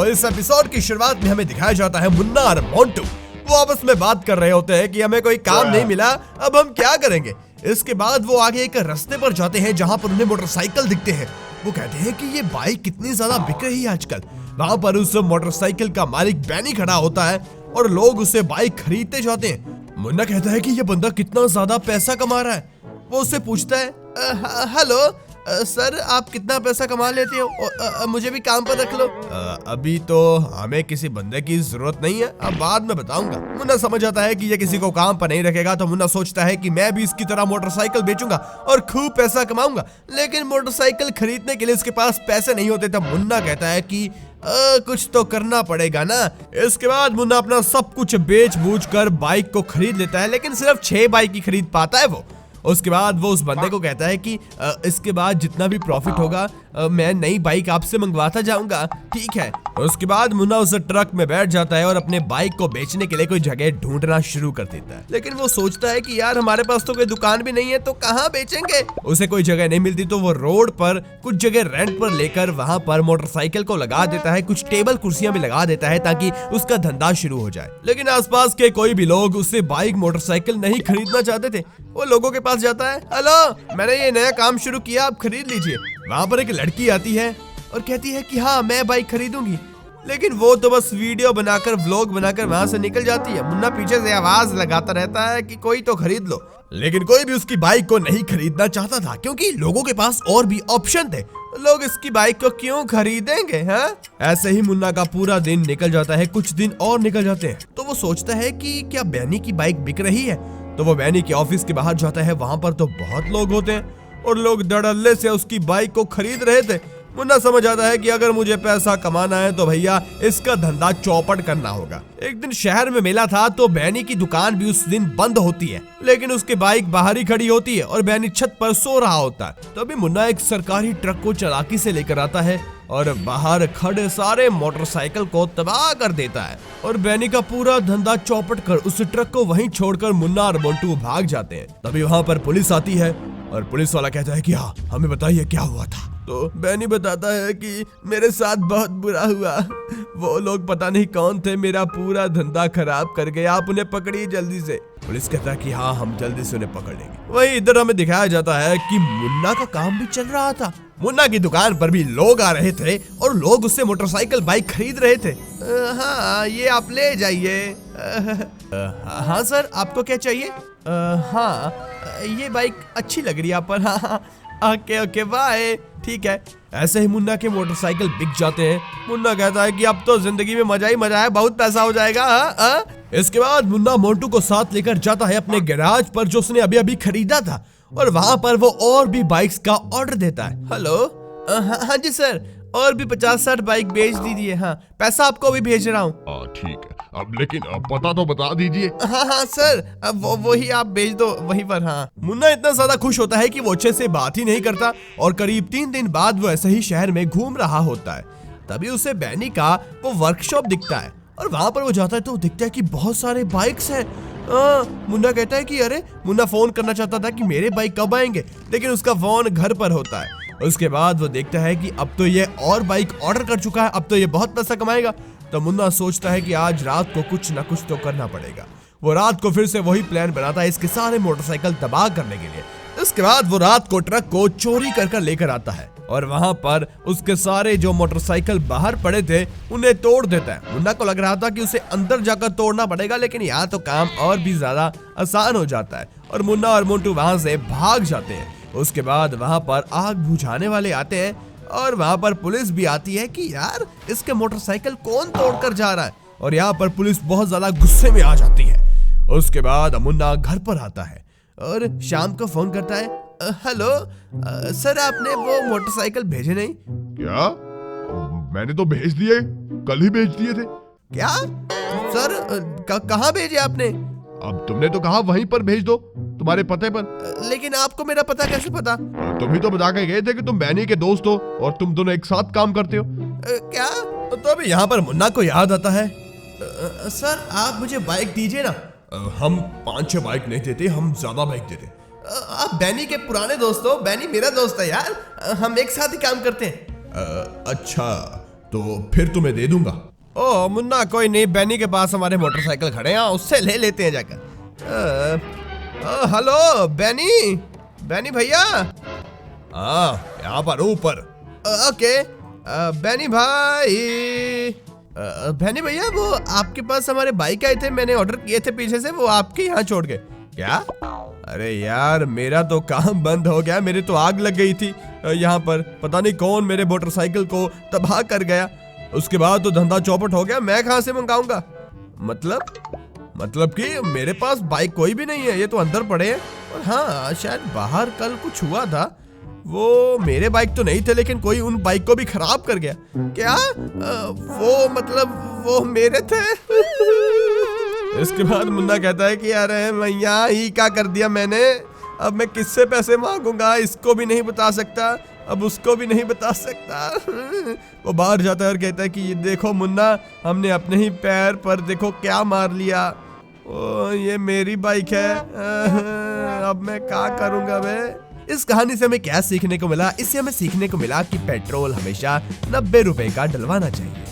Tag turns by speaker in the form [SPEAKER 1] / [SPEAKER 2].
[SPEAKER 1] तो इस एपिसोड की शुरुआत में हमें दिखाया जाता है मुन्ना और मोंटू। वो आपस में बात कर रहे होते हैं कि हमें कोई काम नहीं मिला, अब हम क्या करेंगे। इसके बाद वो आगे एक रास्ते पर जाते हैं जहाँ पर उन्हें मोटरसाइकिल दिखते हैं। वो कहते हैं कि ये बाइक कितनी ज्यादा बिक रही है आजकल। वहाँ पर उस मोटरसाइकिल का मालिक बैनी खड़ा होता है और लोग उससे बाइक खरीदते जाते हैं। मुन्ना कहता है कि ये बंदा कितना ज्यादा पैसा कमा रहा है। वो उससे पूछता है, हेलो सर, आप कितना पैसा कमा लेते हो? मुझे भी काम पर रख लो। अभी तो हमें किसी बंदे की जरूरत नहीं है, अब बाद में बताऊंगा। मुन्ना समझ आता है कि ये किसी को काम पर नहीं रखेगा, तो मुन्ना सोचता है कि मैं भी इसकी तरह मोटरसाइकिल बेचूंगा और खूब पैसा कमाऊंगा। लेकिन मोटरसाइकिल खरीदने के लिए इसके पास पैसे नहीं होते। तब मुन्ना कहता है कि कुछ तो करना पड़ेगा ना। इसके बाद मुन्ना अपना सब कुछ बेच बूझ कर बाइक को खरीद लेता है, लेकिन सिर्फ 6 बाइक ही खरीद पाता है वो। उसके बाद वो उस बंदे को कहता है कि इसके बाद जितना भी प्रॉफिट होगा मैं नई बाइक आपसे मंगवाता जाऊंगा, ठीक है। उसके बाद मुन्ना उस ट्रक में बैठ जाता है और अपने बाइक को बेचने के लिए कोई जगह ढूंढना शुरू कर देता है। लेकिन वो सोचता है कि यार हमारे पास तो कोई दुकान भी नहीं है, तो कहाँ बेचेंगे। उसे कोई जगह नहीं मिलती, तो वो रोड पर कुछ जगह रेंट पर लेकर वहाँ पर मोटरसाइकिल को लगा देता है। कुछ टेबल कुर्सियां भी लगा देता है ताकि उसका धंधा शुरू हो जाए। लेकिन आसपास के कोई भी लोग उससे बाइक मोटरसाइकिल नहीं खरीदना चाहते थे। वो लोगों के पास जाता है, हेलो मैंने ये नया काम शुरू किया, आप खरीद लीजिए। वहाँ पर एक लड़की आती है और कहती है कि हाँ मैं बाइक खरीदूंगी। लेकिन वो तो बस वीडियो बनाकर व्लॉग बनाकर वहाँ से निकल जाती है। मुन्ना पीछे से आवाज लगाता रहता है कि कोई तो खरीद लो। लेकिन कोई भी उसकी बाइक को नहीं खरीदना चाहता था, क्योंकि लोगों के पास और भी ऑप्शन थे। लोग इसकी बाइक को क्यों खरीदेंगे, हाँ? ऐसे ही मुन्ना का पूरा दिन निकल जाता है। कुछ दिन और निकल जाते हैं, तो वो सोचता है कि क्या बैनी की बाइक बिक रही है। तो वो बैनी के ऑफिस के बाहर जाता है। वहाँ पर तो बहुत लोग होते हैं और लोग धड़ल्ले से उसकी बाइक को खरीद रहे थे। मुन्ना समझ आता है कि अगर मुझे पैसा कमाना है तो भैया इसका धंधा चौपट करना होगा। एक दिन शहर में मेला था, तो बैनी की दुकान भी उस दिन बंद होती है, लेकिन उसकी बाइक बाहर ही खड़ी होती है और बैनी छत पर सो रहा होता है। तभी मुन्ना एक सरकारी ट्रक को चालाकी से लेकर आता है और बाहर खड़े सारे मोटरसाइकिल को तबाह कर देता है और बैनी का पूरा धंधा चौपट कर उस ट्रक को वहीं छोड़कर मुन्ना और मोंटू भाग जाते हैं। तभी वहाँ पर पुलिस आती है और पुलिस वाला कहता है कि हाँ हमें बताइए क्या हुआ था। तो बैनी बताता है कि मेरे साथ बहुत बुरा हुआ, वो लोग पता नहीं कौन थे, मेरा पूरा धंधा खराब कर गए, आप उन्हें पकड़िए जल्दी से। पुलिस कहता है कि हाँ हम जल्दी से उन्हें पकड़ लेंगे। वहीं इधर हमें दिखाया जाता है कि मुन्ना का काम भी चल रहा था। मुन्ना की दुकान पर भी लोग आ रहे थे और लोग उससे मोटरसाइकिल बाइक खरीद रहे थे। हाँ ये आप ले जाइए। हाँ सर आपको क्या चाहिए? हाँ ये बाइक अच्छी लग रही है आप पर। हाँ ओके बाय, ठीक है। ऐसे ही मुन्ना के मोटरसाइकिल बिक जाते हैं। मुन्ना कहता है कि अब तो जिंदगी में मजा ही मजा है, बहुत पैसा हो जाएगा। इसके बाद मुन्ना मोंटू को साथ लेकर जाता है अपने गैराज पर जो उसने अभी अभी खरीदा था और वहाँ पर वो और भी बाइक्स का ऑर्डर देता है। हेलो हाँ जी सर, और भी 50-60 बाइक भेज दीजिए। हाँ पैसा आपको अभी भेज रहा हूँ।
[SPEAKER 2] ठीक है, अब लेकिन पता तो बता दीजिए।
[SPEAKER 1] हाँ सर, अब वही आप भेज दो वहीं पर। हाँ मुन्ना इतना ज्यादा खुश होता है कि वो अच्छे से बात ही नहीं करता और करीब 3 दिन बाद वो ऐसे ही शहर में घूम रहा होता है। तभी उसे बैनी का वो वर्कशॉप दिखता है और वहाँ पर वो जाता है तो दिखता है कि बहुत सारे बाइक्स हैं। मुन्ना कहता है कि अरे, मुन्ना फोन करना चाहता था कि मेरे बाइक कब आएंगे, लेकिन उसका फोन घर पर होता है। उसके बाद वो देखता है कि अब तो ये और बाइक ऑर्डर कर चुका है, अब तो ये बहुत पैसा कमाएगा। तो मुन्ना सोचता है कि आज रात को कुछ ना कुछ तो करना पड़ेगा। वो रात को फिर से वही प्लान बनाता है इसके सारे मोटरसाइकिल तबाह करने के लिए। इसके बाद वो रात को ट्रक को चोरी कर लेकर आता है और वहाँ पर उसके सारे जो मोटरसाइकिल बाहर पड़े थे उन्हें तोड़ देता है। मुन्ना को लग रहा था कि उसे अंदर जाकर तोड़ना पड़ेगा, लेकिन यहाँ तो काम और भी ज्यादा आसान हो जाता है और मुन्ना और मोंटू वहाँ से भाग जाते हैं। उसके बाद वहाँ पर आग बुझाने वाले आते हैं और वहाँ पर पुलिस भी आती है कि यार इसके मोटरसाइकिल कौन तोड़कर जा रहा है, और यहाँ पर पुलिस बहुत ज्यादा गुस्से में आ जाती है। उसके बाद मुन्ना घर पर आता है और शाम को फोन करता है, हेलो सर आपने वो मोटरसाइकिल भेजे नहीं?
[SPEAKER 2] क्या? मैंने तो भेज दिए, कल ही भेज दिए थे।
[SPEAKER 1] क्या सर, कहाँ भेजे आपने?
[SPEAKER 2] अब तुमने तो कहा वहीं पर भेज दो, तुम्हारे पते पर।
[SPEAKER 1] लेकिन आपको मेरा पता कैसे पता?
[SPEAKER 2] तुम ही तो बता के गए थे कि तुम बैनी के दोस्त हो और तुम दोनों एक साथ काम करते हो।
[SPEAKER 1] क्या? तो अभी यहाँ पर मुन्ना को याद आता है, सर आप मुझे बाइक दीजिए ना।
[SPEAKER 2] हम 5-6 बाइक नहीं देते, हम ज्यादा बाइक देते।
[SPEAKER 1] आप बैनी के पुराने दोस्त हो, बैनी मेरा दोस्त है यार, हम एक साथ ही काम करते हैं।
[SPEAKER 2] अच्छा तो फिर तुम्हें दे दूंगा।
[SPEAKER 1] ओ मुन्ना कोई नहीं, बैनी के पास हमारे मोटरसाइकिल खड़े हैं, उससे ले लेते हैं जाकर। हेलो बैनी, बैनी भैया।
[SPEAKER 2] यहाँ पर ऊपर।
[SPEAKER 1] ओके बैनी भाई। बैनी भैया वो आपके पास हमारे बाइक आए थे, मैंने ऑर्डर किए थे पीछे से, वो आपके यहाँ छोड़ गए क्या? अरे यार मेरा तो काम बंद हो गया, मेरी तो आग लग गई थी यहाँ पर, पता नहीं कौन मेरे मोटरसाइकिल को तबाह कर गया। उसके बाद तो धंधा चौपट हो गया, मैं कहाँ से मंगाऊंगा? मतलब कि मेरे पास बाइक कोई भी नहीं है, ये तो अंदर पड़े हैं। और हाँ शायद बाहर कल कुछ हुआ था, वो मेरे बाइक तो नहीं थे लेकिन कोई उन बाइक को भी खराब कर गया क्या? वो मतलब वो मेरे थे। इसके बाद मुन्ना कहता है कि यार मैं यहाँ ही क्या कर दिया मैंने, अब मैं किससे पैसे मांगूंगा, इसको भी नहीं बता सकता, अब उसको भी नहीं बता सकता। वो बाहर जाता है और कहता है कि ये देखो मुन्ना, हमने अपने ही पैर पर देखो क्या मार लिया, ओ ये मेरी बाइक है, अब मैं क्या करूंगा मैं? इस कहानी से हमें क्या सीखने को मिला? इससे हमें सीखने को मिला कि पेट्रोल हमेशा 90 रुपए का डलवाना चाहिए।